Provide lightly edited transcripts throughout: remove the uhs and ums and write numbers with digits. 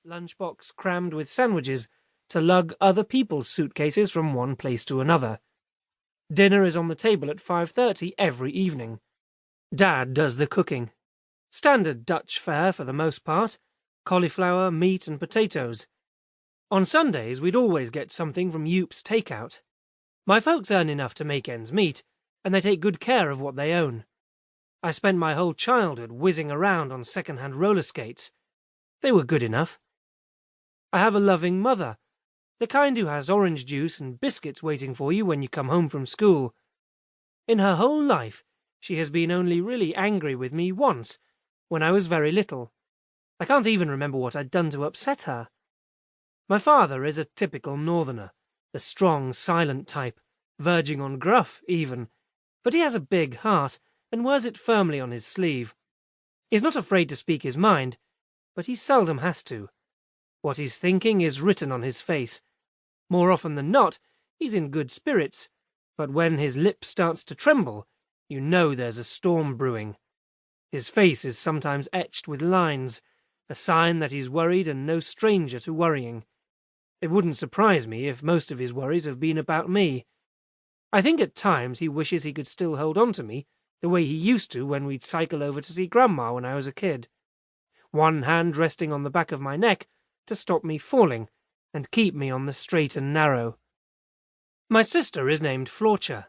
lunchbox crammed with sandwiches, to lug other people's suitcases from one place to another. Dinner is on the table at 5:30 every evening. Dad does the cooking. Standard Dutch fare for the most part, cauliflower, meat and potatoes. On Sundays we'd always get something from Youp's takeout. My folks earn enough to make ends meet, and they take good care of what they own. I spent my whole childhood whizzing around on second-hand roller skates. They were good enough. I have a loving mother, the kind who has orange juice and biscuits waiting for you when you come home from school. In her whole life, she has been only really angry with me once, when I was very little. I can't even remember what I'd done to upset her. My father is a typical northerner, the strong, silent type, verging on gruff even, but he has a big heart and wears it firmly on his sleeve. He's not afraid to speak his mind, but he seldom has to. What he's thinking is written on his face. More often than not, he's in good spirits, but when his lip starts to tremble, you know there's a storm brewing. His face is sometimes etched with lines, a sign that he's worried and no stranger to worrying. It wouldn't surprise me if most of his worries have been about me. I think at times he wishes he could still hold on to me, the way he used to when we'd cycle over to see Grandma when I was a kid. One hand resting on the back of my neck to stop me falling and keep me on the straight and narrow. My sister is named Florcha.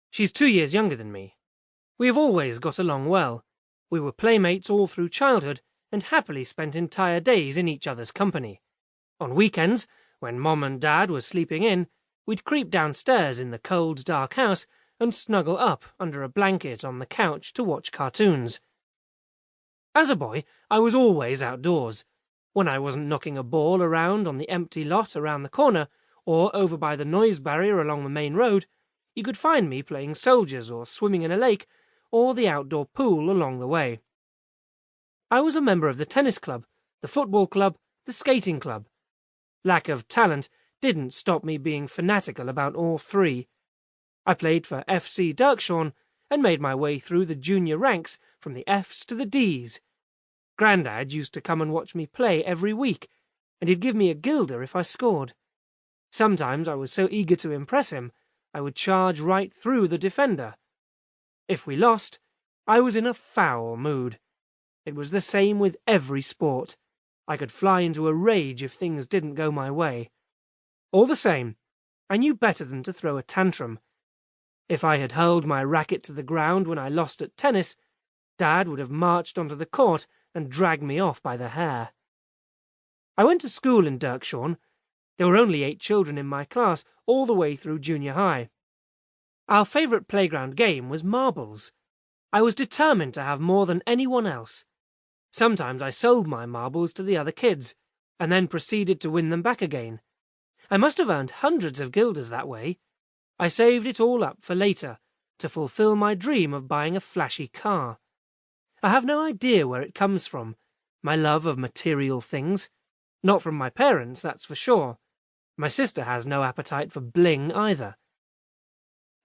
She's 2 years younger than me. We have always got along well. We were playmates all through childhood and happily spent entire days in each other's company. On weekends, when Mom and Dad were sleeping in, we'd creep downstairs in the cold, dark house and snuggle up under a blanket on the couch to watch cartoons. As a boy, I was always outdoors. When I wasn't knocking a ball around on the empty lot around the corner, or over by the noise barrier along the main road, you could find me playing soldiers or swimming in a lake, or the outdoor pool along the way. I was a member of the tennis club, the football club, the skating club. Lack of talent didn't stop me being fanatical about all three. I played for FC Dirkshawn and made my way through the junior ranks from the Fs to the Ds. Grandad used to come and watch me play every week, and he'd give me a guilder if I scored. Sometimes I was so eager to impress him, I would charge right through the defender. If we lost, I was in a foul mood. It was the same with every sport. I could fly into a rage if things didn't go my way. All the same, I knew better than to throw a tantrum. If I had hurled my racket to the ground when I lost at tennis, Dad would have marched onto the court and dragged me off by the hair. I went to school in Dirkshawn. There were only 8 children in my class all the way through junior high. Our favourite playground game was marbles. I was determined to have more than anyone else. Sometimes I sold my marbles to the other kids, and then proceeded to win them back again. I must have earned hundreds of guilders that way. I saved it all up for later, to fulfill my dream of buying a flashy car. I have no idea where it comes from, my love of material things. Not from my parents, that's for sure. My sister has no appetite for bling either.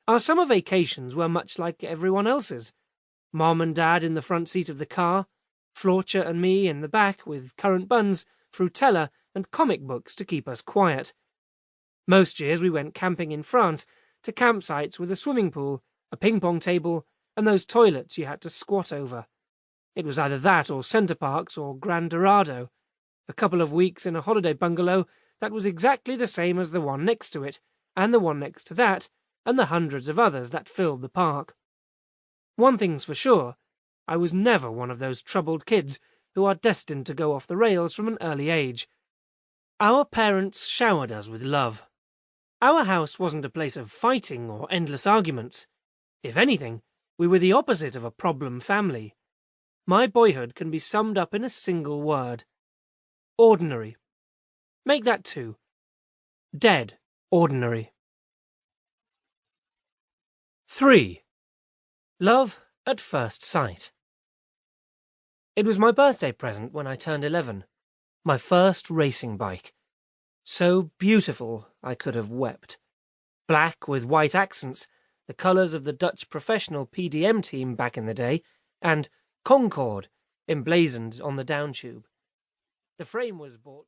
Our summer vacations were much like everyone else's. Mom and Dad in the front seat of the car, Florcha and me in the back with currant buns, fruitella and comic books to keep us quiet. Most years we went camping in France to campsites with a swimming pool, a ping-pong table, and those toilets you had to squat over. It was either that or Centre Parks or Gran Dorado. A couple of weeks in a holiday bungalow that was exactly the same as the one next to it, and the one next to that, and the hundreds of others that filled the park. One thing's for sure, I was never one of those troubled kids who are destined to go off the rails from an early age. Our parents showered us with love. Our house wasn't a place of fighting or endless arguments. If anything, we were the opposite of a problem family. My boyhood can be summed up in a single word. Ordinary. Make that 2. Dead ordinary. 3. Love at first sight. It was my birthday present when I turned 11. My first racing bike. So beautiful I could have wept. Black with white accents, the colours of the Dutch professional PDM team back in the day, and Concorde emblazoned on the downtube. The frame was bought